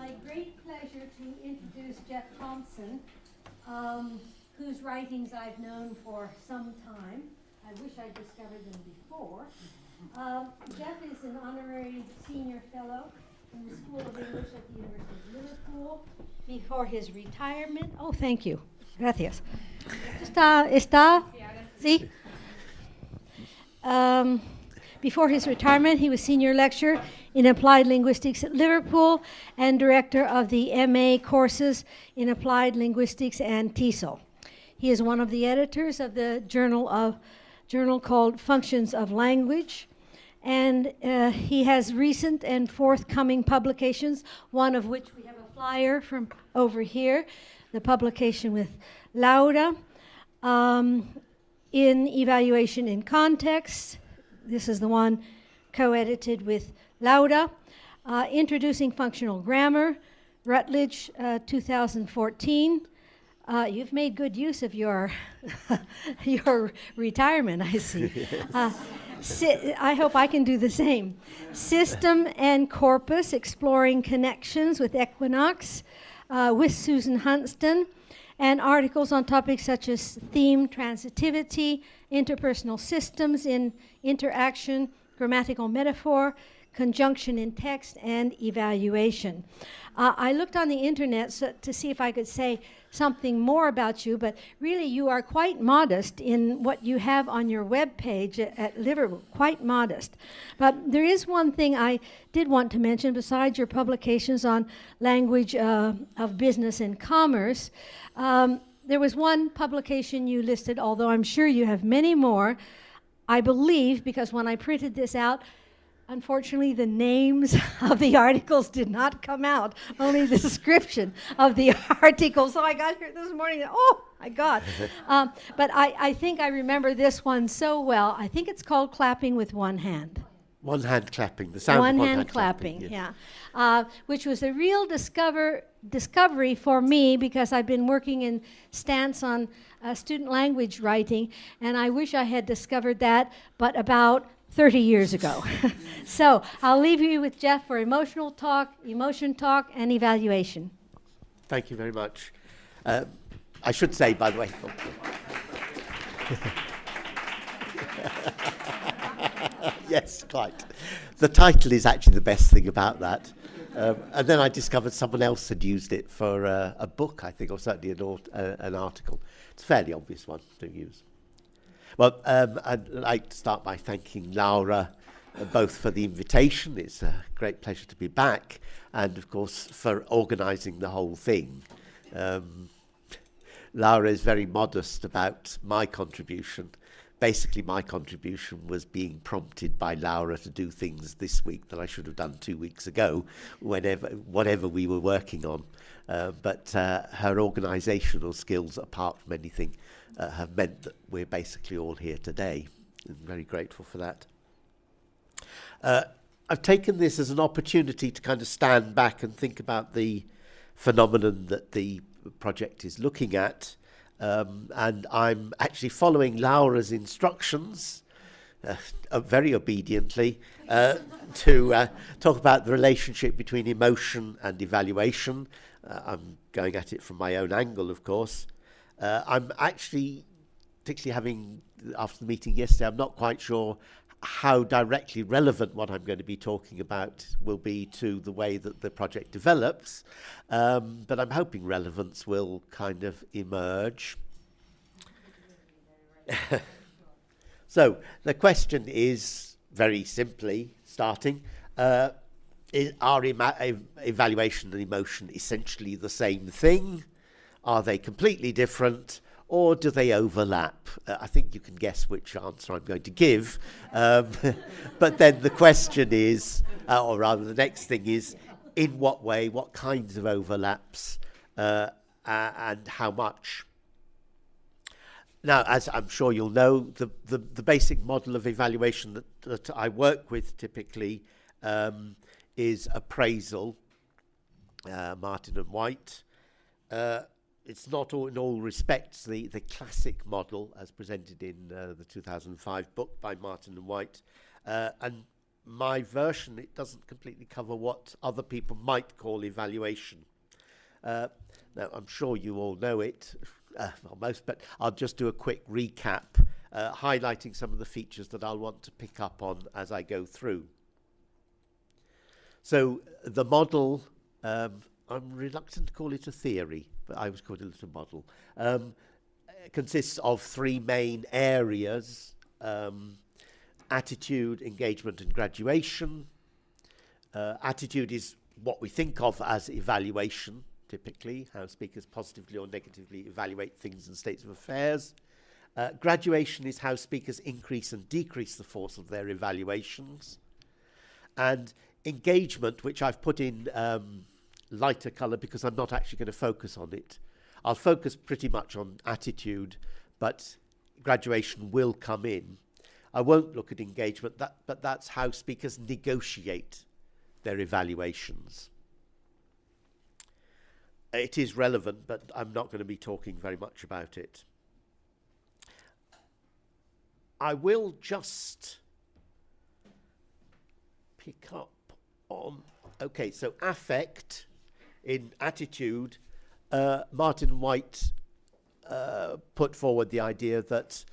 my great pleasure to introduce Jeff Thompson, whose writings I've known for some time. I wish I'd discovered them before. Jeff is an honorary senior fellow in the School of English at the University of Liverpool. Before his retirement, oh, thank you. Gracias. Está? Sí? Before his retirement, he was senior lecturer in applied linguistics at Liverpool and director of the MA courses in applied linguistics and TESOL. He is one of the editors of the journal called Functions of Language, and he has recent and forthcoming publications, one of which we have a flyer from over here, the publication with Laura, in Evaluation in Context. This is the one co-edited with Laura. Introducing Functional Grammar, Routledge, 2014. You've made good use of your your retirement, I see. I hope I can do the same. System and Corpus, Exploring Connections with Equinox, with Susan Huntston, and articles on topics such as theme transitivity, interpersonal systems in interaction, grammatical metaphor, conjunction in text, and evaluation. I looked on the internet to see if I could say something more about you, but really you are quite modest in what you have on your web page at Liverpool, quite modest. But there is one thing I did want to mention besides your publications on language of business and commerce. There was one publication you listed, although I'm sure you have many more, I believe, because when I printed this out, unfortunately, the names of the articles did not come out, only the description of the article. So I got here this morning, oh my God. But I think I remember this one so well. I think it's called Clapping with One Hand. One hand clapping, the sound of one hand clapping. Yes. Yeah. Which was a real discovery for me because I've been working in stance on student language writing, and I wish I had discovered that, but about 30 years ago. So I'll leave you with Jeff for emotion talk, and evaluation. Thank you very much. I should say, by the way, yes, quite. The title is actually the best thing about that. And then I discovered someone else had used it for a book, I think, or certainly an article. It's a fairly obvious one to use. Well, I'd like to start by thanking Laura, both for the invitation. It's a great pleasure to be back, and of course for organising the whole thing. Laura is very modest about my contribution. Basically, my contribution was being prompted by Laura to do things this week that I should have done 2 weeks ago, whatever we were working on. But her organisational skills, apart from anything, have meant that we're basically all here today. I'm very grateful for that. I've taken this as an opportunity to kind of stand back and think about the phenomenon that the project is looking at. And I'm actually following Laura's instructions, very obediently, to talk about the relationship between emotion and evaluation. I'm going at it from my own angle, of course. I'm actually, particularly after the meeting yesterday, I'm not quite sure how directly relevant what I'm going to be talking about will be to the way that the project develops, but I'm hoping relevance will kind of emerge. So the question is, very simply starting, are evaluation and emotion essentially the same thing? Are they completely different? Or do they overlap? I think you can guess which answer I'm going to give. But then the question is, or rather the next thing is, in what way, what kinds of overlaps, and how much? Now, as I'm sure you'll know, the basic model of evaluation that I work with typically is appraisal, Martin and White. It's not in all respects the classic model as presented in the 2005 book by Martin and White. And my version, it doesn't completely cover what other people might call evaluation. Now, I'm sure you all know it, almost, but I'll just do a quick recap, highlighting some of the features that I'll want to pick up on as I go through. So the model, I'm reluctant to call it a theory, but I was calling it a model, consists of three main areas: attitude, engagement, and graduation. Attitude is what we think of as evaluation, typically, how speakers positively or negatively evaluate things and states of affairs. Graduation is how speakers increase and decrease the force of their evaluations. And engagement, which I've put in lighter colour because I'm not actually going to focus on it. I'll focus pretty much on attitude, but graduation will come in. I won't look at engagement, but that's how speakers negotiate their evaluations. It is relevant, but I'm not going to be talking very much about it. I will just pick up on, okay, so affect in attitude, Martin White put forward the idea that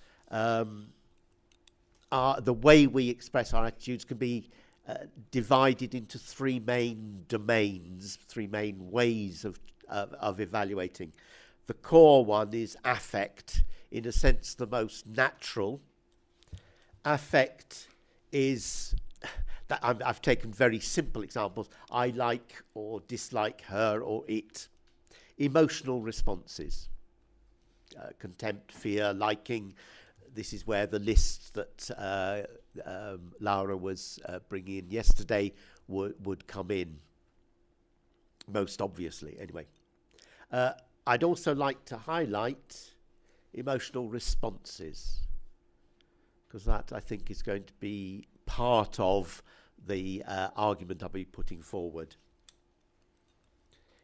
the way we express our attitudes can be divided into three main domains, three main ways of evaluating. The core one is affect, in a sense the most natural. Affect is, that I've taken very simple examples. I like or dislike her or it. Emotional responses, contempt, fear, liking. This is where the list that Laura was bringing in yesterday would come in, most obviously, anyway. I'd also like to highlight emotional responses, because that, I think, is going to be part of the argument I'll be putting forward.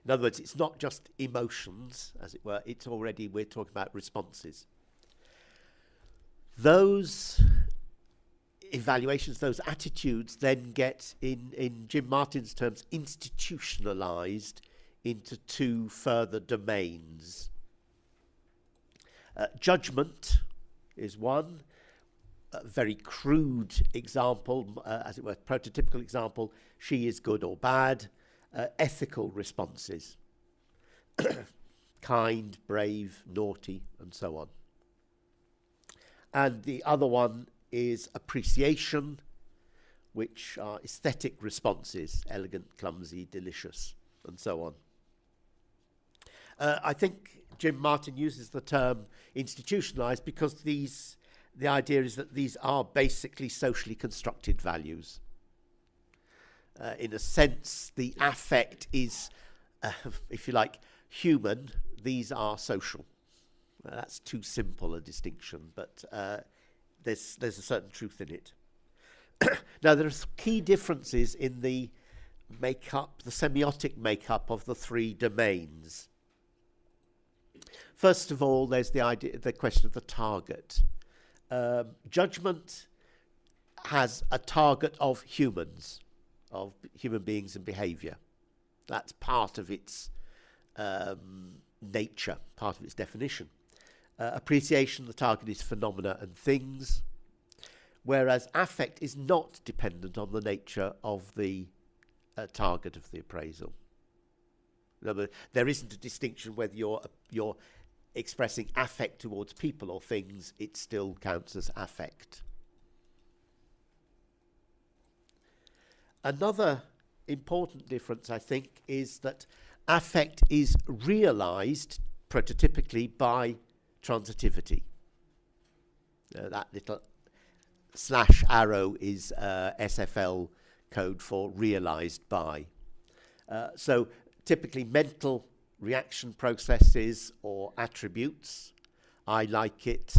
In other words, it's not just emotions, as it were, it's already, we're talking about responses. Those evaluations, those attitudes then get, in Jim Martin's terms, institutionalized into two further domains. Judgment is one, a very crude example, as it were, prototypical example, she is good or bad. Ethical responses, kind, brave, naughty, and so on. And the other one is appreciation, which are aesthetic responses, elegant, clumsy, delicious, and so on. I think Jim Martin uses the term institutionalized because the idea is that these are basically socially constructed values. In a sense, the affect is, if you like, human. These are social. That's too simple a distinction, but there's a certain truth in it. Now, there are key differences in the makeup, the semiotic makeup of the three domains. First of all, there's the question of the target. Judgment has a target of humans, of human beings and behaviour. That's part of its nature, part of its definition. Appreciation, the target is phenomena and things, whereas affect is not dependent on the nature of the target of the appraisal. In other words, there isn't a distinction whether you're expressing affect towards people or things, it still counts as affect. Another important difference, I think, is that affect is realized prototypically by transitivity. That little slash arrow is SFL code for realized by. So typically mental reaction processes or attributes. I like it.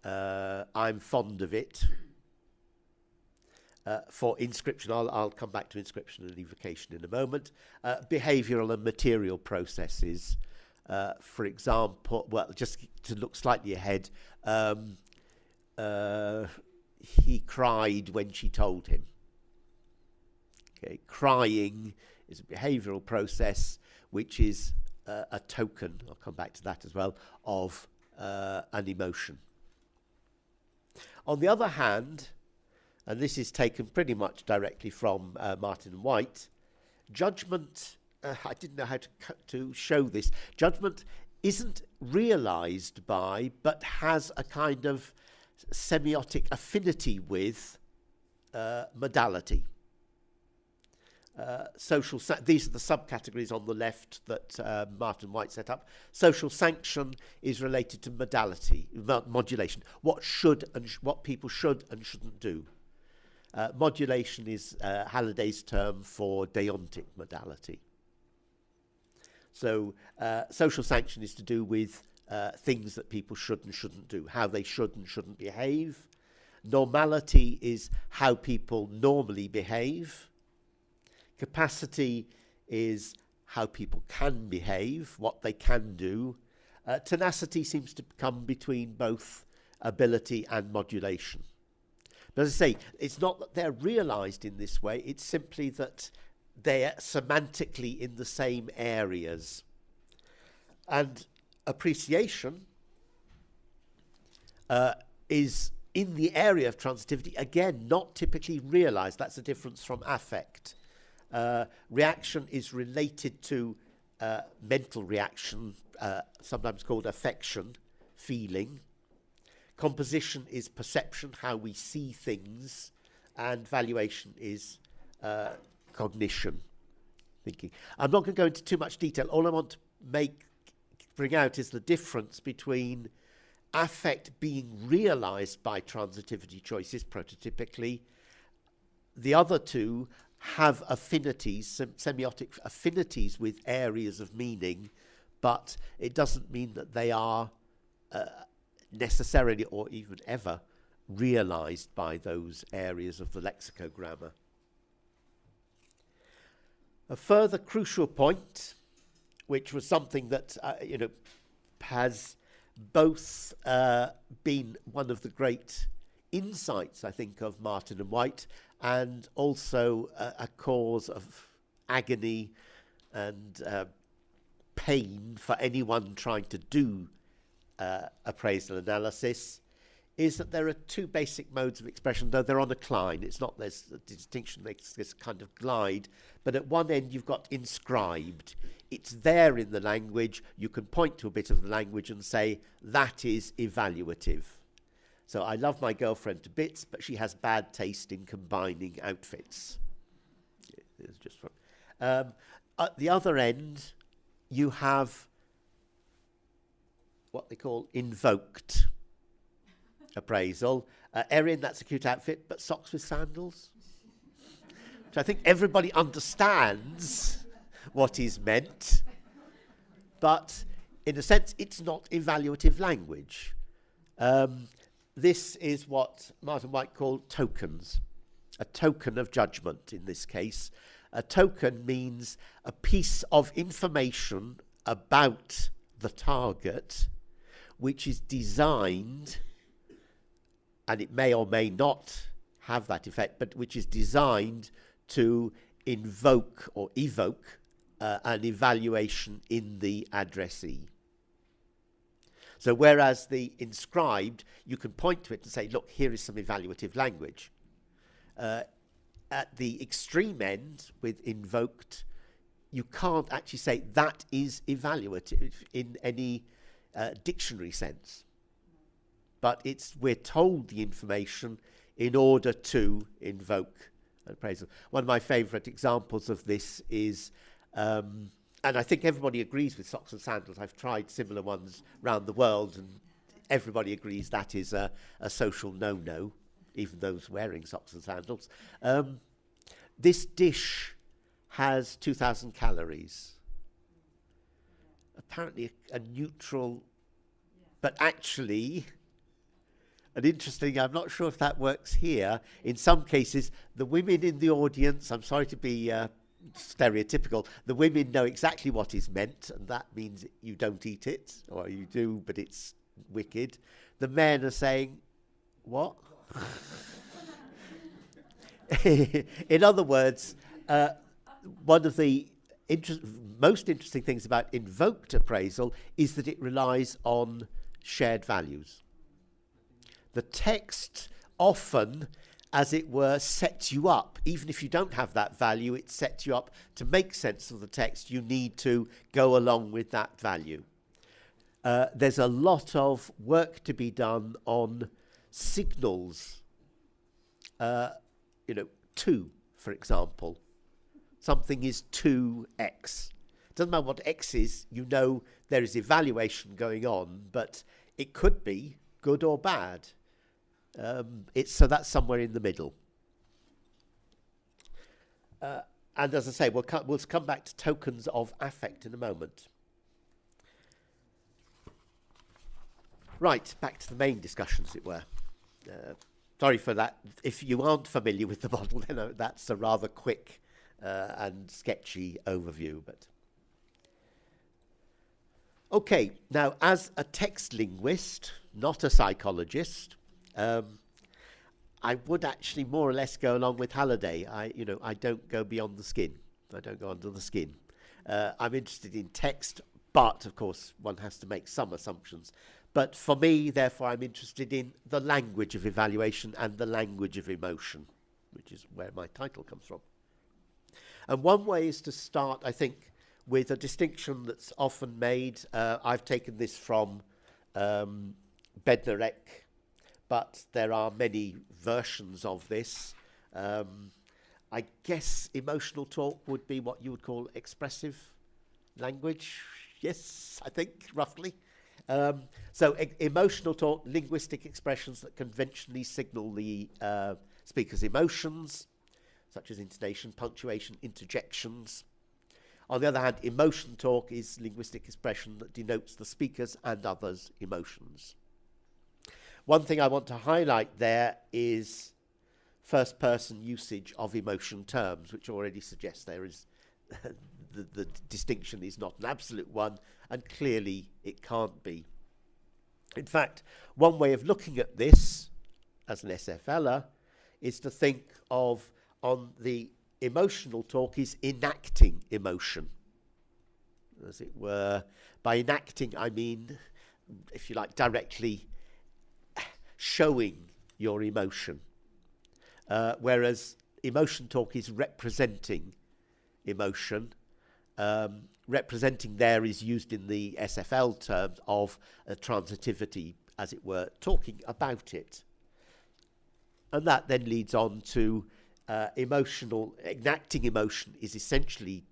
I'm fond of it. For inscription, I'll come back to inscription and evocation in a moment. Behavioural and material processes. For example, well, just to look slightly ahead, he cried when she told him. Okay, crying is a behavioural process which is a token, I'll come back to that as well, of an emotion. On the other hand, and this is taken pretty much directly from Martin and White, judgment, I didn't know how to show this, judgment isn't realised by, but has a kind of semiotic affinity with modality. These are the subcategories on the left that Martin White set up. Social sanction is related to modality, modulation, what people should and shouldn't do. Modulation is Halliday's term for deontic modality. So social sanction is to do with things that people should and shouldn't do, how they should and shouldn't behave. Normality is how people normally behave. Capacity is how people can behave, what they can do. Tenacity seems to come between both ability and modulation. But as I say, it's not that they're realised in this way, it's simply that they're semantically in the same areas. And appreciation is in the area of transitivity, again, not typically realised. That's a difference from affect. Reaction is related to mental reaction, sometimes called affection, feeling. Composition is perception, how we see things, and valuation is cognition, thinking. I'm not going to go into too much detail. All I want to bring out is the difference between affect being realised by transitivity choices, prototypically. The other two have affinities, semiotic affinities with areas of meaning, but it doesn't mean that they are necessarily or even ever realised by those areas of the lexicogramma. A further crucial point, which was something that has both been one of the great insights, I think, of Martin and White, and also a cause of agony and pain for anyone trying to do appraisal analysis, is that there are two basic modes of expression, though they're on a cline. It's not there's a distinction, makes this kind of glide, but at one end you've got inscribed. It's there in the language. You can point to a bit of the language and say, that is evaluative. So I love my girlfriend to bits, but she has bad taste in combining outfits. It's just at the other end, you have what they call invoked appraisal. Erin, that's a cute outfit, but socks with sandals. Which I think everybody understands what is meant, but in a sense, it's not evaluative language. This is what Martin White called tokens, a token of judgment in this case. A token means a piece of information about the target which is designed, and it may or may not have that effect, but which is designed to invoke or evoke an evaluation in the addressee. So whereas the inscribed, you can point to it and say, look, here is some evaluative language. At the extreme end with invoked, you can't actually say that is evaluative in any dictionary sense. But we're told the information in order to invoke appraisal. One of my favourite examples of this is, and I think everybody agrees with socks and sandals. I've tried similar ones around the world, and everybody agrees that is a social no-no, even those wearing socks and sandals. This dish has 2,000 calories. Apparently a neutral, but actually an interesting, I'm not sure if that works here. In some cases, the women in the audience, I'm sorry to be stereotypical, the women know exactly what is meant, and that means you don't eat it, or you do, but it's wicked. The men are saying, what? In other words, one of the most interesting things about invoked appraisal is that it relies on shared values. The text often, as it were, sets you up. Even if you don't have that value, it sets you up to make sense of the text. You need to go along with that value. There's a lot of work to be done on signals. To, for example. Something is 2x. Doesn't matter what x is, you know there is evaluation going on, but it could be good or bad. So that's somewhere in the middle. And as I say, we'll come back to tokens of affect in a moment. Right, back to the main discussion, as it were. Sorry for that. If you aren't familiar with the model, then that's a rather quick and sketchy overview. But okay, now as a text linguist, not a psychologist, I would actually more or less go along with Halliday. I don't go beyond the skin. I don't go under the skin. I'm interested in text, but of course one has to make some assumptions. But for me, therefore, I'm interested in the language of evaluation and the language of emotion, which is where my title comes from. And one way is to start, I think, with a distinction that's often made. I've taken this from Bednarek, but there are many versions of this. I guess emotional talk would be what you would call expressive language. Yes, I think, roughly. So emotional talk, linguistic expressions that conventionally signal the speaker's emotions, such as intonation, punctuation, interjections. On the other hand, emotion talk is linguistic expression that denotes the speaker's and others' emotions. One thing I want to highlight there is first-person usage of emotion terms, which already suggests there is the distinction is not an absolute one, and clearly it can't be. In fact, one way of looking at this as an SFLer is to think of on the emotional talk is enacting emotion, as it were. By enacting, I mean, if you like, directly showing your emotion, whereas emotion talk is representing emotion. Representing there is used in the SFL terms of transitivity, as it were, talking about it. And that then leads on to enacting emotion is essentially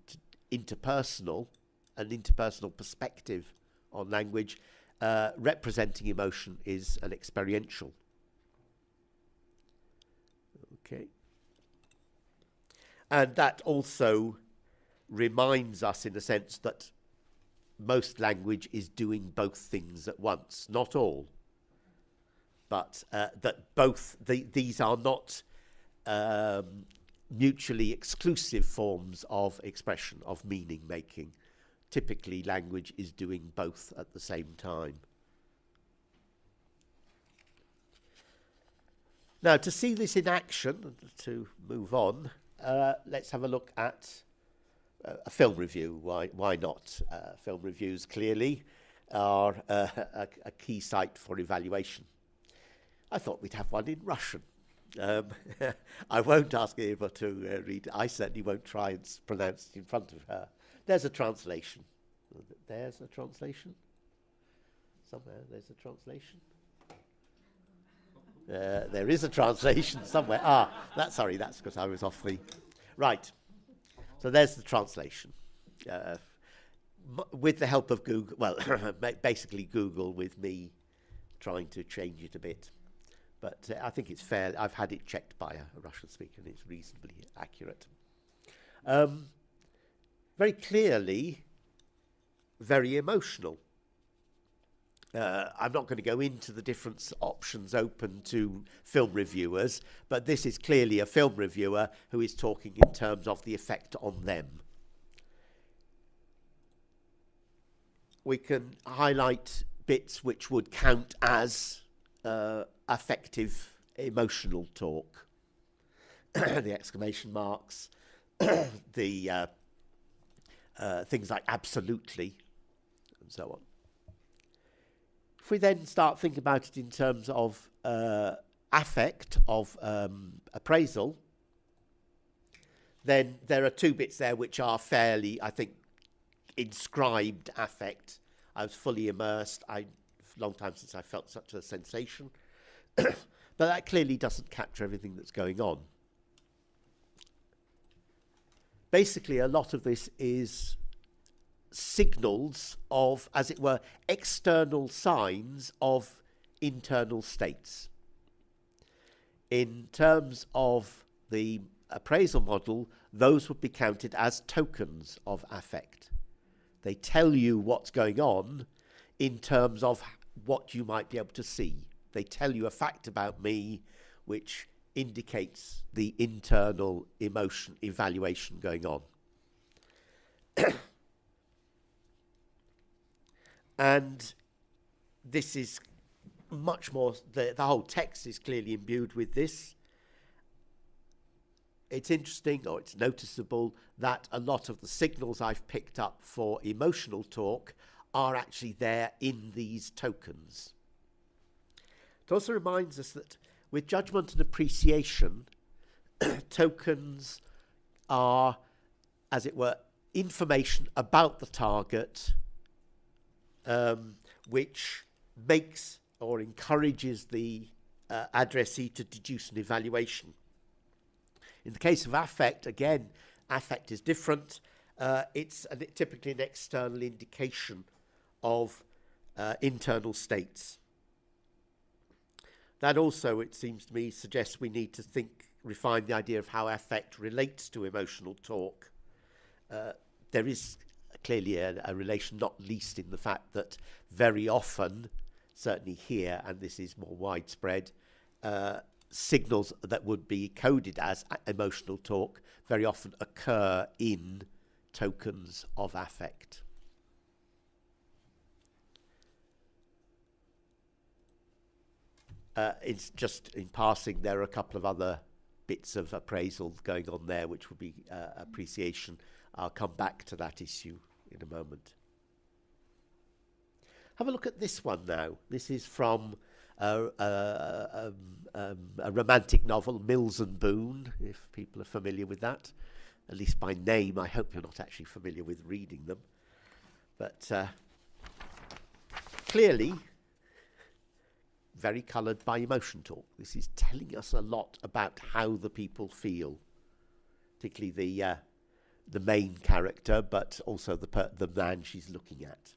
interpersonal, an interpersonal perspective on language. Representing emotion is an experiential. Okay. And that also reminds us, in a sense, that most language is doing both things at once. Not all, but that both these are not mutually exclusive forms of expression, of meaning making. Typically, language is doing both at the same time. Now, to see this in action, to move on, let's have a look at a film review. Why not? Film reviews clearly are a key site for evaluation. I thought we'd have one in Russian. I won't ask Eva to read it. I certainly won't try and pronounce it in front of her. There's a translation. There's a translation. Somewhere there's a translation. There is a translation somewhere. Sorry, that's because I was off the... Right. So there's the translation. With the help of Google, well, basically Google with me trying to change it a bit. But I think it's fair. I've had it checked by a Russian speaker and it's reasonably accurate. Very clearly, very emotional. I'm not going to go into the different options open to film reviewers, but this is clearly a film reviewer who is talking in terms of the effect on them. We can highlight bits which would count as affective, emotional talk. The exclamation marks, the things like absolutely and so on. If we then start thinking about it in terms of affect, of appraisal, then there are two bits there which are fairly, I think, inscribed affect. I was fully immersed. Long time since I felt such a sensation. But that clearly doesn't capture everything that's going on. Basically, a lot of this is signals of, as it were, external signs of internal states. In terms of the appraisal model, those would be counted as tokens of affect. They tell you what's going on in terms of what you might be able to see. They tell you a fact about me which indicates the internal emotion evaluation going on. And this is much more, the whole text is clearly imbued with this. It's interesting, or it's noticeable, that a lot of the signals I've picked up for emotional talk are actually there in these tokens. It also reminds us that with judgment and appreciation, tokens are, as it were, information about the target, which makes or encourages the addressee to deduce an evaluation. In the case of affect, again, affect is different. It's typically an external indication of internal states. That also, it seems to me, suggests we need to refine the idea of how affect relates to emotional talk. There is clearly a relation, not least in the fact that very often, certainly here, and this is more widespread, signals that would be coded as emotional talk very often occur in tokens of affect. It's just in passing, there are a couple of other bits of appraisal going on there, which would be appreciation. I'll come back to that issue in a moment. Have a look at this one now. This is from a romantic novel, Mills and Boon, if people are familiar with that. At least by name. I hope you're not actually familiar with reading them. But clearly, very coloured by emotion talk. This is telling us a lot about how the people feel, particularly the main character, but also the man she's looking at.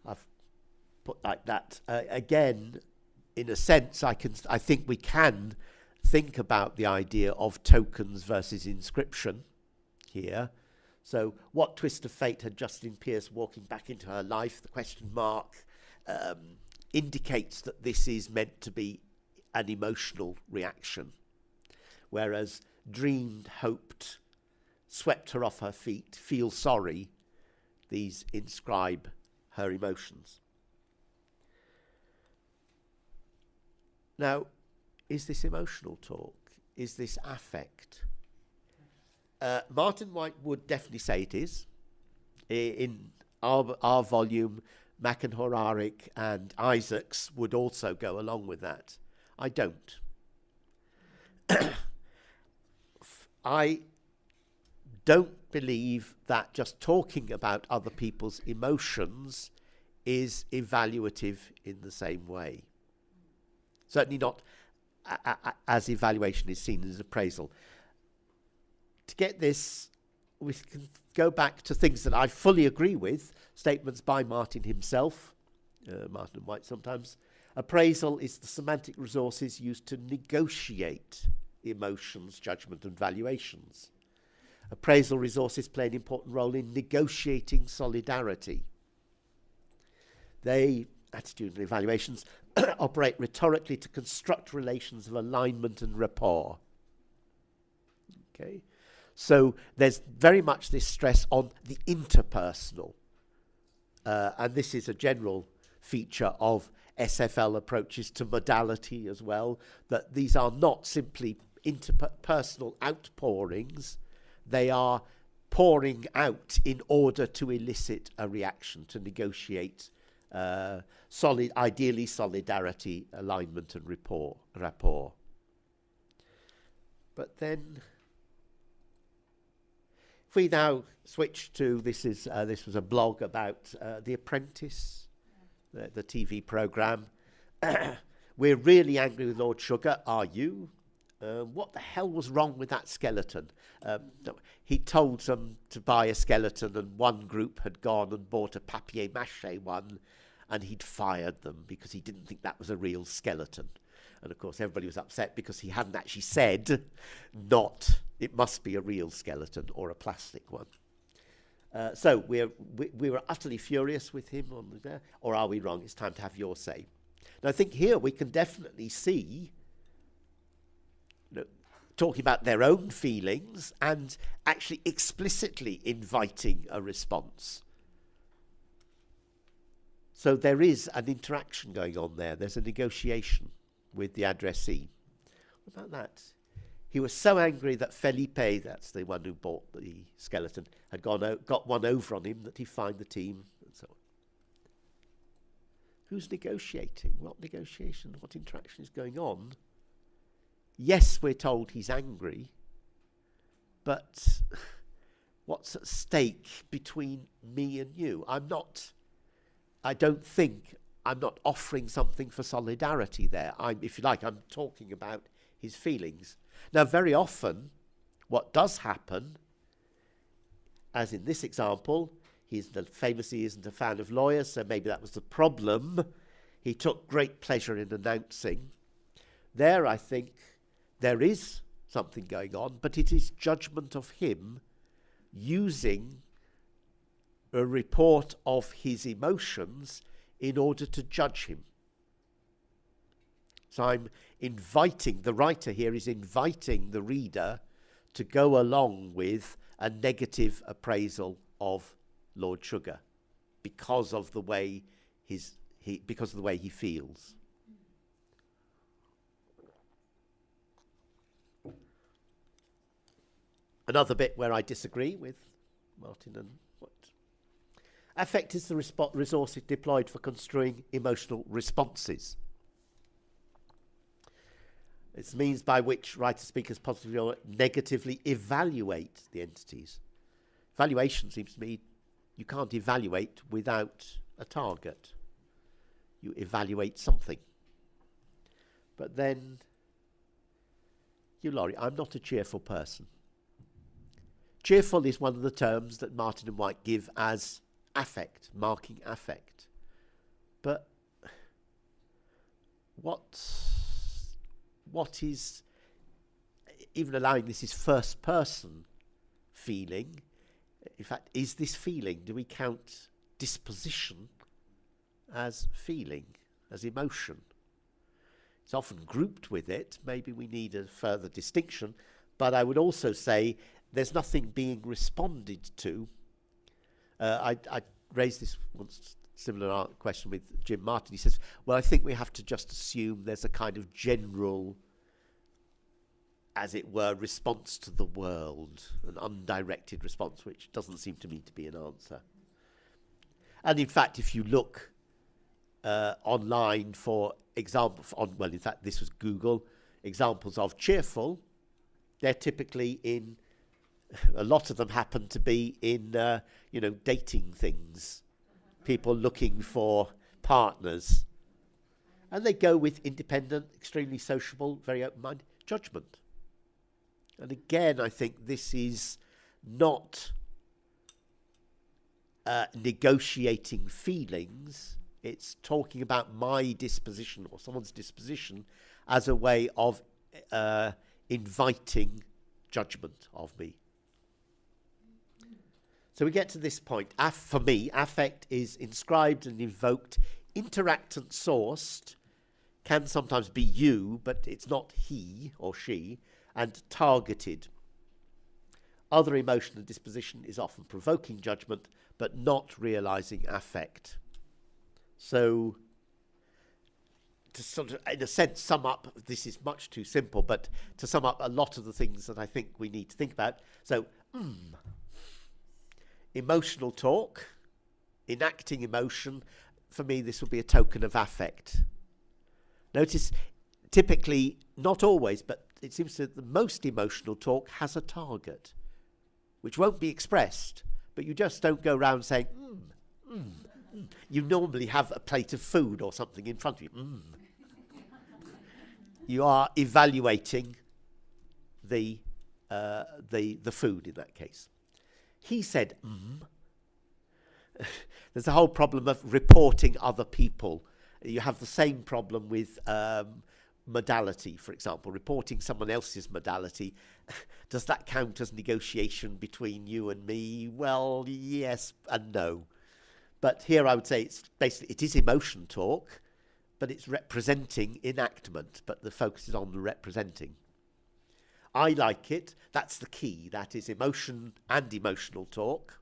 I've put like that. Again, in a sense, I think we can think about the idea of tokens versus inscription here. So what twist of fate had Justine Pierce walking back into her life? The question mark indicates that this is meant to be an emotional reaction, whereas dreamed, hoped, swept her off her feet, feel sorry, these inscribe her emotions. Now, is this emotional talk? Is this affect? Martin White would definitely say it is. In our volume, Macken-Horaric and Isaacs would also go along with that. I don't. I don't believe that just talking about other people's emotions is evaluative in the same way. Certainly not as evaluation is seen as appraisal. To get this, we can go back to things that I fully agree with, statements by Martin himself, Martin White sometimes. Appraisal is the semantic resources used to negotiate emotions, judgment, and valuations. Appraisal resources play an important role in negotiating solidarity. They, attitudinal evaluations, operate rhetorically to construct relations of alignment and rapport. Okay, so there's very much this stress on the interpersonal, and this is a general feature of SFL approaches to modality as well, that these are not simply interpersonal outpourings. They are pouring out in order to elicit a reaction, to negotiate ideally solidarity, alignment, and rapport. But then, if we now switch to this was a blog about The Apprentice, the TV programme. We're really angry with Lord Sugar. Are you? What the hell was wrong with that skeleton? No, he told them to buy a skeleton, and one group had gone and bought a papier-mâché one, and he'd fired them because he didn't think that was a real skeleton. And of course, everybody was upset because he hadn't actually said it must be a real skeleton or a plastic one. So we were utterly furious with him on there. Or are we wrong? It's time to have your say. And I think here we can definitely see, talking about their own feelings and actually explicitly inviting a response. So there is an interaction going on there. There's a negotiation with the addressee. What about that? He was so angry that Felipe, that's the one who bought the skeleton, had got one over on him that he fined the team and so on. Who's negotiating? What negotiation? What interaction is going on? Yes, we're told he's angry, but what's at stake between me and you? I'm not offering something for solidarity there. If you like, I'm talking about his feelings. Now, very often, what does happen, as in this example, famously isn't a fan of lawyers, so maybe that was the problem. He took great pleasure in announcing. There, I think, there is something going on, but it is judgment of him using a report of his emotions in order to judge him. So I'm inviting, the writer here is inviting the reader to go along with a negative appraisal of Lord Sugar because of the way he feels. Another bit where I disagree with Martin and what? Affect is the resource deployed for construing emotional responses. It's the means by which writer-speakers positively or negatively evaluate the entities. Evaluation seems to me you can't evaluate without a target. You evaluate something. But then, Laurie, I'm not a cheerful person. Cheerful is one of the terms that Martin and White give as affect, marking affect. But what is, even allowing this is first person feeling, in fact, is this feeling, do we count disposition as feeling, as emotion? It's often grouped with it. Maybe we need a further distinction, but I would also say there's nothing being responded to. I raised this once, similar question with Jim Martin. He says, well, I think we have to just assume there's a kind of general, as it were, response to the world, an undirected response, which doesn't seem to me to be an answer. And in fact, if you look online for examples, in fact, this was Google, examples of cheerful, they're typically in, a lot of them happen to be in, dating things, people looking for partners. And they go with independent, extremely sociable, very open-minded judgment. And again, I think this is not negotiating feelings. It's talking about my disposition or someone's disposition as a way of inviting judgment of me. So we get to this point. For me, affect is inscribed and invoked, interactant sourced, can sometimes be you, but it's not he or she, and targeted. Other emotion and disposition is often provoking judgment, but not realizing affect. So to sort of, in a sense, sum up, this is much too simple, but to sum up a lot of the things that I think we need to think about. So, emotional talk, enacting emotion. For me, this will be a token of affect. Notice, typically, not always, but it seems that the most emotional talk has a target, which won't be expressed, but you just don't go around saying, You normally have a plate of food or something in front of you. You are evaluating the food in that case. He said, There's a whole problem of reporting other people. You have the same problem with modality, for example, reporting someone else's modality. Does that count as negotiation between you and me? Well, yes and no. But here I would say it is emotion talk, but it's representing enactment, but the focus is on the representing. I like it. That's the key. That is emotion and emotional talk,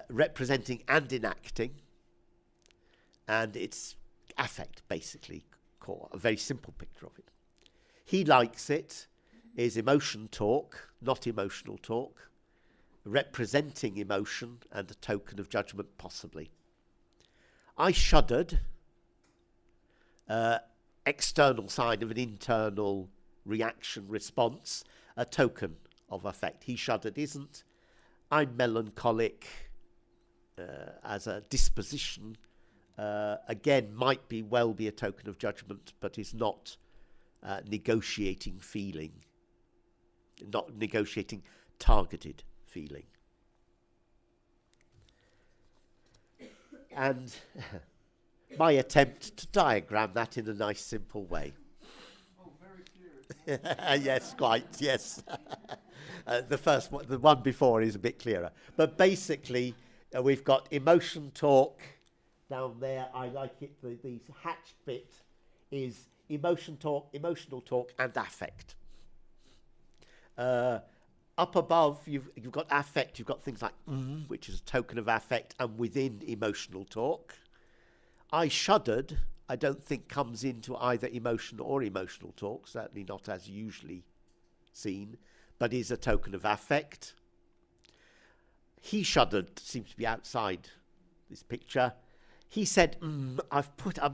representing and enacting, and it's affect, basically, core, a very simple picture of it. He likes it is emotion talk, not emotional talk, representing emotion and a token of judgment, possibly. I shuddered, external sign of an internal reaction response, a token of affect. He shuddered isn't. I'm melancholic as a disposition, again, might well be a token of judgment, but is not negotiating feeling, not negotiating targeted feeling. And my attempt to diagram that in a nice, simple way. Oh, very clear. Yes, quite, yes. The first one, the one before is a bit clearer. But basically, we've got emotion talk down there. I like it. The hatched bit is emotional talk, and affect. Up above, you've got affect. You've got things like which is a token of affect, and within emotional talk. I shuddered, I don't think comes into either emotion or emotional talk, certainly not as usually seen, but is a token of affect. He shuddered seems to be outside this picture. He said, I'm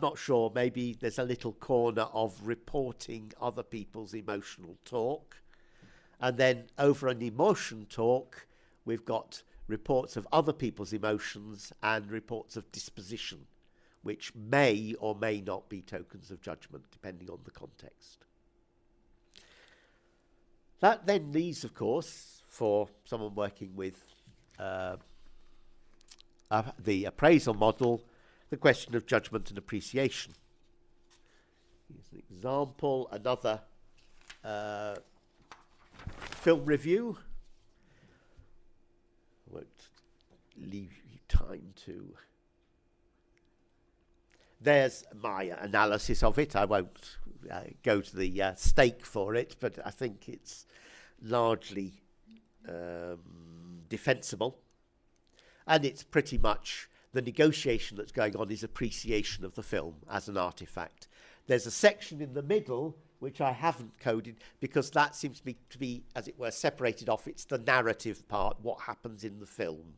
not sure, maybe there's a little corner of reporting other people's emotional talk. And then over an emotion talk, we've got reports of other people's emotions and reports of disposition, which may or may not be tokens of judgment, depending on the context. That then leaves, of course, for someone working with the appraisal model, the question of judgment and appreciation. Here's an example, another film review. I won't leave you time to... There's my analysis of it. I won't go to the stake for it, but I think it's largely defensible. And it's pretty much the negotiation that's going on is appreciation of the film as an artifact. There's a section in the middle which I haven't coded because that seems to be, as it were, separated off. It's the narrative part, what happens in the film.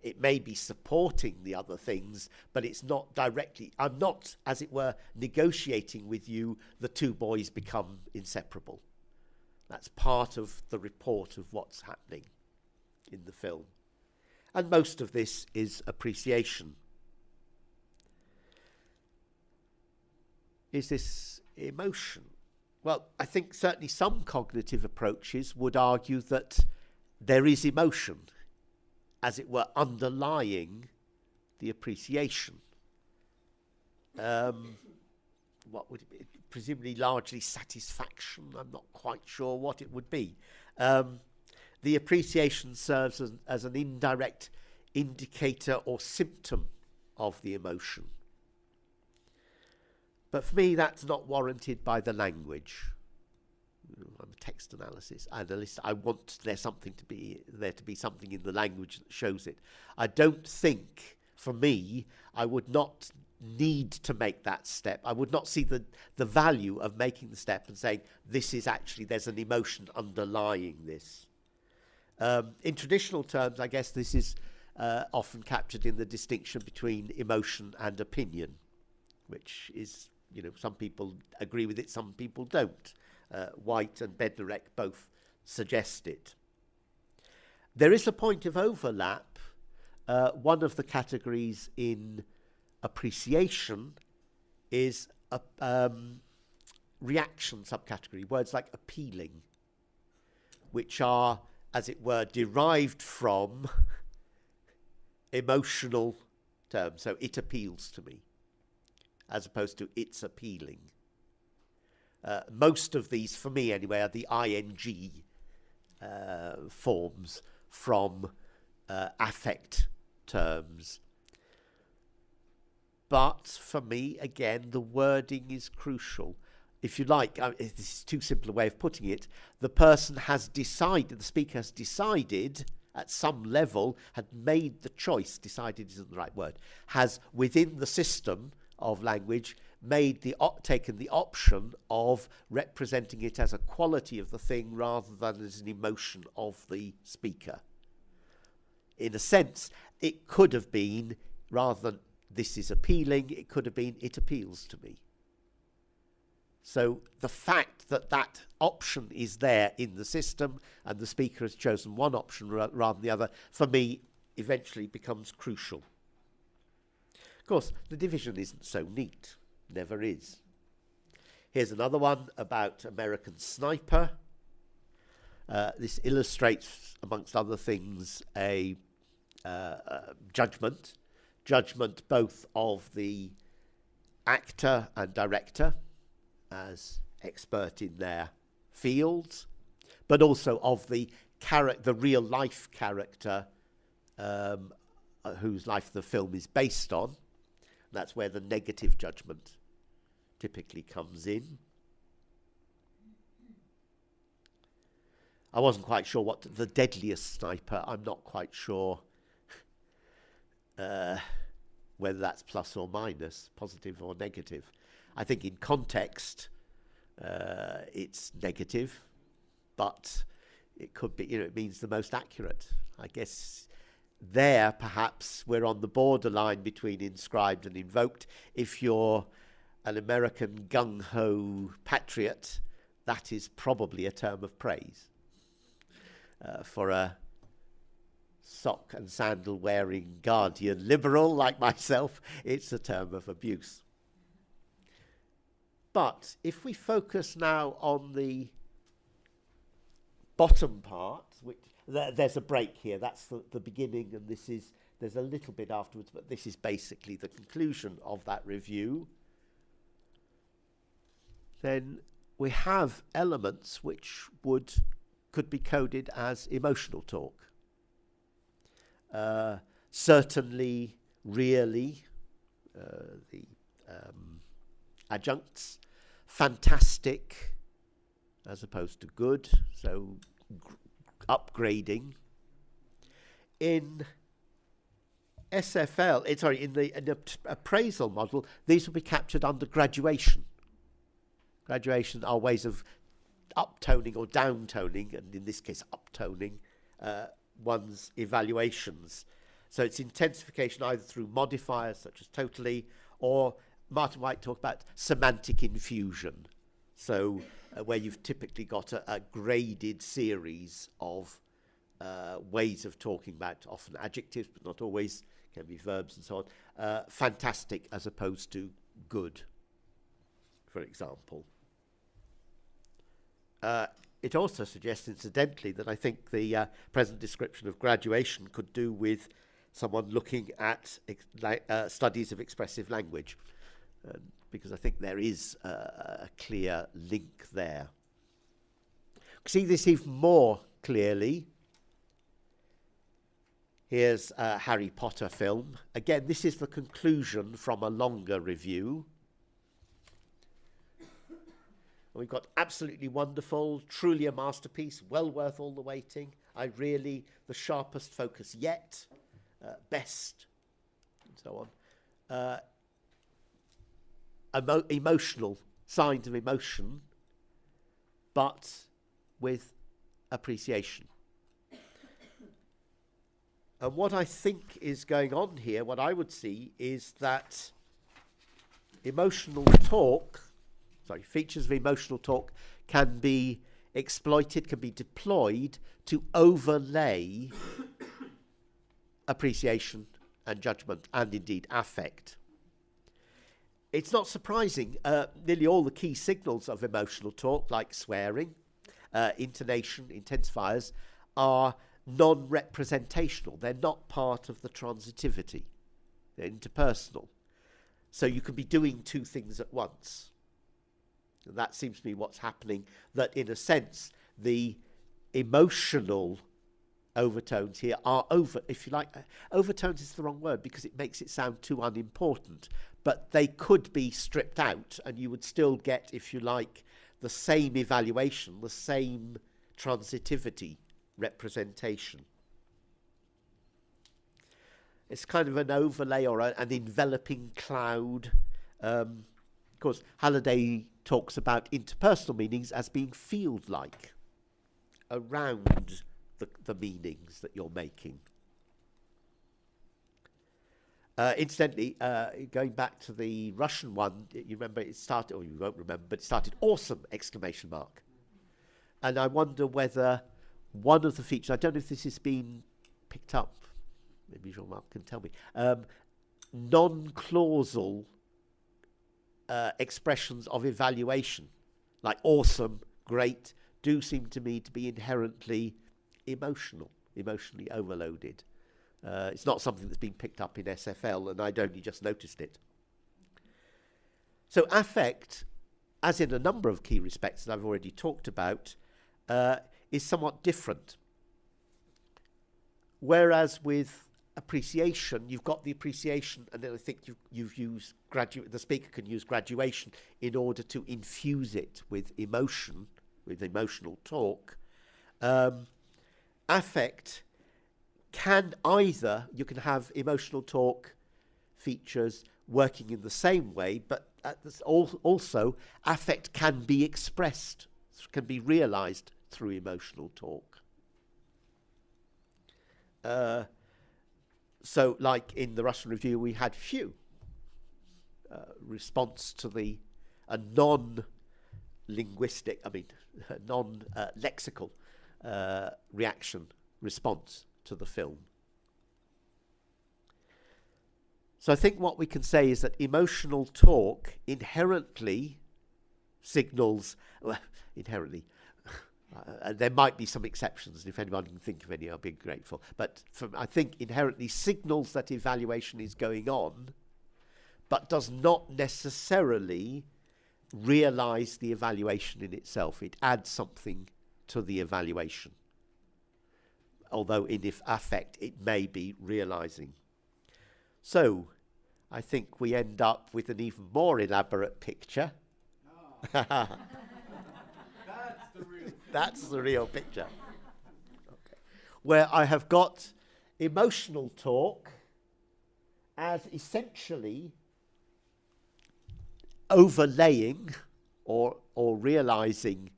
It may be supporting the other things, but it's not directly. I'm not, as it were, negotiating with you. The two boys become inseparable. That's part of the report of what's happening in the film. And most of this is appreciation. Is this emotion? Well, I think certainly some cognitive approaches would argue that there is emotion, as it were, underlying the appreciation. What would it be? Presumably largely satisfaction. I'm not quite sure what it would be. The appreciation serves as an indirect indicator or symptom of the emotion. But for me, that's not warranted by the language. I'm a text analyst. I want there to be something in the language that shows it. I don't think, for me, I would not need to make that step. I would not see the value of making the step and saying, this is actually, there's an emotion underlying this. In traditional terms, I guess this is often captured in the distinction between emotion and opinion, which is, you know, some people agree with it, some people don't. White and Bednarek both suggest it. There is a point of overlap. One of the categories in appreciation is a reaction subcategory, words like appealing, which are, as it were, derived from emotional terms. So it appeals to me, as opposed to it's appealing. Most of these, for me anyway, are the ing forms from affect terms. But for me, again, the wording is crucial. If you like, this is too simple a way of putting it, the person has decided, the speaker has decided at some level, had made the choice, decided isn't the right word, has within the system of language taken the option of representing it as a quality of the thing rather than as an emotion of the speaker. In a sense, it could have been, rather than this is appealing, it could have been it appeals to me. So the fact that that option is there in the system and the speaker has chosen one option rather than the other, for me, eventually becomes crucial. Of course, the division isn't so neat. Never is. Here's another one about American Sniper. This illustrates, amongst other things, a judgment both of the actor and director as expert in their fields, but also of the real life character whose life the film is based on. That's where the negative judgment typically comes in. I wasn't quite sure what the deadliest sniper, I'm not quite sure whether that's plus or minus, positive or negative. I think in context, it's negative, but it could be, it means the most accurate. I guess there, perhaps, we're on the borderline between inscribed and invoked. If you're an American gung-ho patriot, that is probably a term of praise. For a sock and sandal wearing Guardian liberal like myself, it's a term of abuse. But if we focus now on the bottom part, which there's a break here, that's the beginning, and there's a little bit afterwards, but this is basically the conclusion of that review. Then we have elements which could be coded as emotional talk. Certainly, really, the adjuncts, fantastic as opposed to good, so upgrading. In SFL, in the appraisal model, these will be captured under graduation. Graduation are ways of uptoning or downtoning, and in this case uptoning, one's evaluations. So it's intensification either through modifiers such as totally, or Martin White talked about semantic infusion. So where you've typically got a graded series of ways of talking about, often adjectives, but not always, can be verbs and so on. Fantastic as opposed to good, for example. It also suggests, incidentally, that I think the present description of graduation could do with someone looking at studies of expressive language, because I think there is a clear link there. See this even more clearly. Here's a Harry Potter film. Again, this is the conclusion from a longer review. We've got absolutely wonderful, truly a masterpiece, well worth all the waiting. The sharpest focus yet, best, and so on. emotional signs of emotion, but with appreciation. And what I think is going on here, what I would see, is that features of emotional talk can be exploited, can be deployed to overlay appreciation and judgment and indeed affect. It's not surprising, nearly all the key signals of emotional talk, like swearing, intonation, intensifiers, are non-representational. They're not part of the transitivity. They're interpersonal. So you can be doing two things at once. And that seems to be what's happening, that in a sense, the emotional overtones here are overtones is the wrong word because it makes it sound too unimportant, but they could be stripped out and you would still get, if you like, the same evaluation, the same transitivity representation. It's kind of an overlay or an enveloping cloud. Of course, Halliday talks about interpersonal meanings as being field-like, around the meanings that you're making. Incidentally, going back to the Russian one, you remember it started, or you won't remember, but it started awesome! Exclamation mark. And I wonder whether one of the features, I don't know if this has been picked up, maybe Jean-Marc can tell me, non-clausal expressions of evaluation, like awesome, great, do seem to me to be inherently emotionally overloaded. It's not something that's been picked up in SFL, and I'd only just noticed it. So affect, as in a number of key respects that I've already talked about, is somewhat different. Whereas with appreciation, you've got the appreciation, and then I think you've used the speaker can use graduation in order to infuse it with emotion, with emotional talk. Affect can either, you can have emotional talk features working in the same way, but also affect can be expressed, can be realized through emotional talk. So like in the Russian review, we had few response to a non-linguistic, non-lexical response to the film. So I think what we can say is that emotional talk inherently signals, there might be some exceptions, and if anyone can think of any, I'll be grateful. But I think inherently signals that evaluation is going on, but does not necessarily realize the evaluation in itself. It adds something to the evaluation. Although in affect, it may be realizing. So I think we end up with an even more elaborate picture. That's the real picture. Okay. Where I have got emotional talk as essentially overlaying or realizing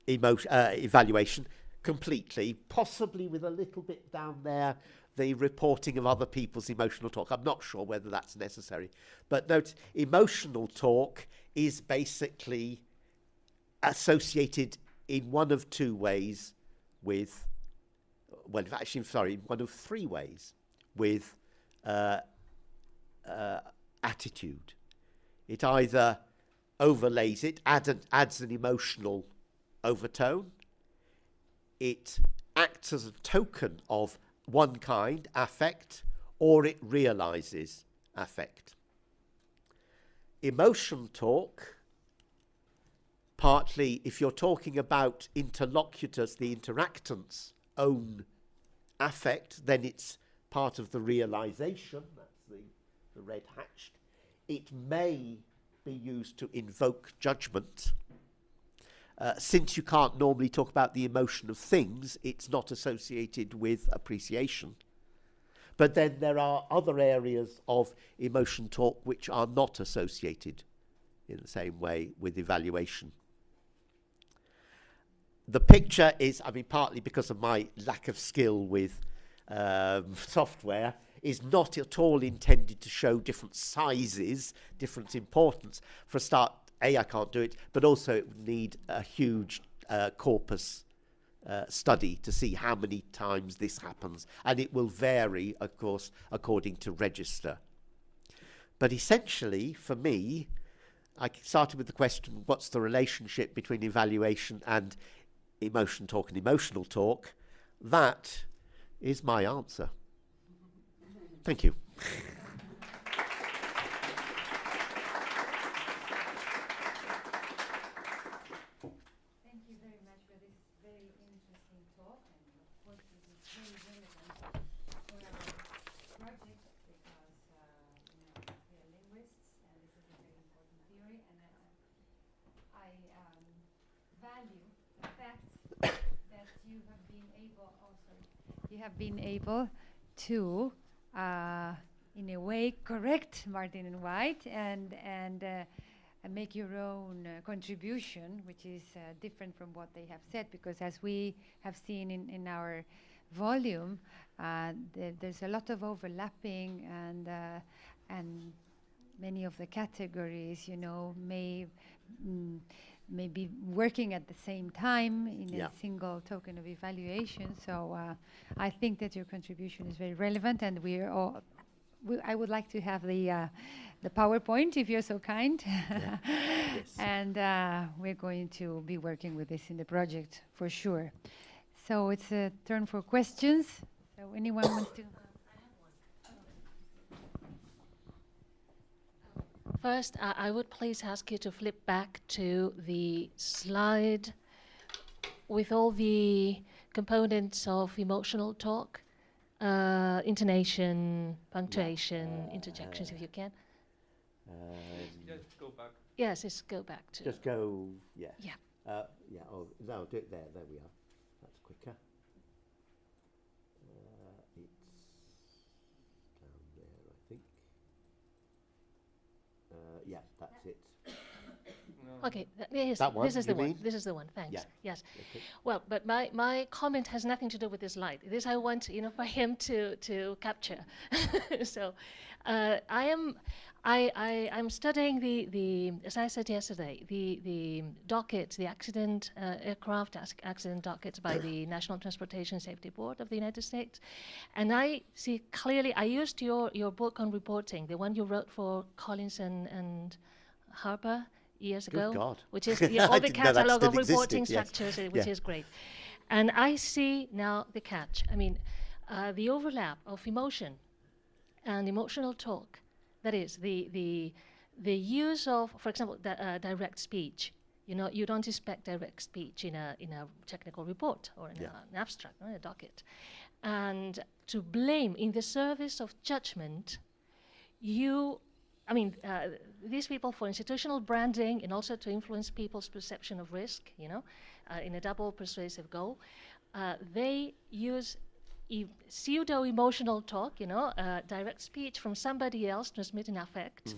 evaluation completely, possibly with a little bit down there the reporting of other people's emotional talk. I'm not sure whether that's necessary. But note, emotional talk is basically associated in one of two ways with, one of three ways with attitude. It either overlays it, adds an emotional overtone. It acts as a token of one kind, affect, or it realizes affect. Emotion talk, partly if you're talking about interlocutors, the interactant's own affect, then it's part of the realization, that's the red hatched. It may be used to invoke judgment. Since you can't normally talk about the emotion of things, it's not associated with appreciation. But then there are other areas of emotion talk which are not associated in the same way with evaluation. The picture is, I mean, partly because of my lack of skill with software, is not at all intended to show different sizes, different importance. For a start, I can't do it, but also it would need a huge corpus study to see how many times this happens. And it will vary, of course, according to register. But essentially, for me, I started with the question, what's the relationship between evaluation and emotion talk and emotional talk? That is my answer. Thank you. Thank you very much for this very interesting talk, and of course this is very relevant for our project because we are linguists and this is a very important theory, and I value the fact that you have been able to in a way correct Martin and White and make your own contribution, which is different from what they have said, because as we have seen in our volume, there's a lot of overlapping, and many of the categories, may be working at the same time in a single token of evaluation. So I think that your contribution is very relevant, and I would like to have the PowerPoint, if you're so kind. Yes. And we're going to be working with this in the project for sure. So it's a turn for questions. So anyone wants to? First, I would please ask you to flip back to the slide with all the components of emotional talk, intonation, punctuation, interjections, if you can. Just go back. Yes, just go back to. Just go, yeah. Yeah. Oh, no, do it there. There we are. That's quicker. It's down there, I think. Yeah, that's it. No. Okay, yes, That one, this is the you one. mean? This is the one. Thanks. Yeah. Yes. Okay. Well, but my comment has nothing to do with this slide. This I want for him to capture. So, I'm studying the as I said yesterday, the dockets, the aircraft accident dockets by the National Transportation Safety Board of the United States, and I see clearly. I used your book on reporting, the one you wrote for Collins and Harper years Good ago, God. which is I all the didn't know that catalogue still of reporting existed, yes. structures, which Yeah. is great. And I see now the catch. I mean, the overlap of emotion and emotional talk. That is the use of, for example, direct speech. You don't expect direct speech in a technical report or in an abstract, a docket. And to blame in the service of judgment, these people, for institutional branding and also to influence people's perception of risk, in a double persuasive goal, they use pseudo-emotional talk, direct speech from somebody else transmitting affect,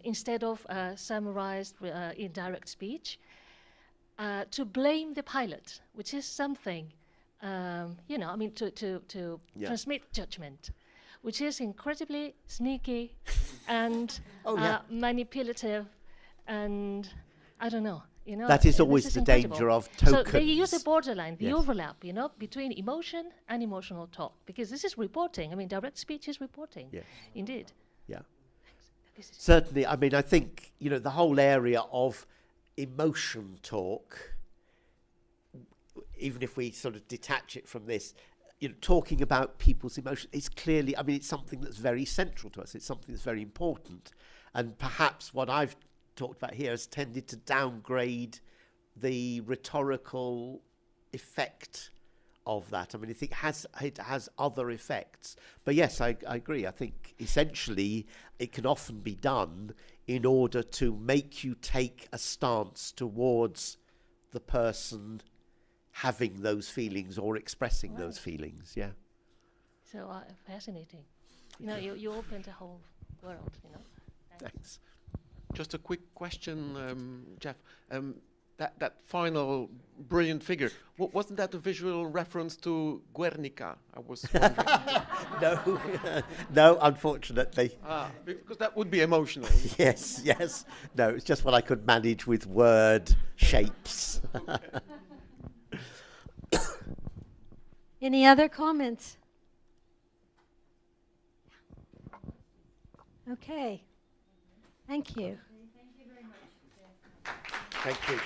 instead of summarized indirect speech, to blame the pilot, which is something, to transmit judgment, which is incredibly sneaky and manipulative, and I don't know. That is always the incredible. danger of tokens. So they use a borderline, the Yes. overlap, between emotion and emotional talk, because this is reporting. I mean, direct speech is reporting. Yes. Indeed. Yeah. This is Certainly, I mean, I think, the whole area of emotion talk, even if we sort of detach it from this, talking about people's emotions, it's clearly, it's something that's very central to us. It's something that's very important. And perhaps what I've talked about here has tended to downgrade the rhetorical effect of that. I think it has other effects. But yes, I agree. I think essentially it can often be done in order to make you take a stance towards the person having those feelings or expressing those feelings. Yeah. So fascinating. You know, you opened a whole world, you know. Thanks. Just a quick question, Jeff. That final brilliant figure, wasn't that a visual reference to Guernica? I was wondering. No, no, unfortunately. Because that would be emotional. Yes, yes. No, it's just what I could manage with word shapes. Any other comments? Okay. Thank you. Thank you.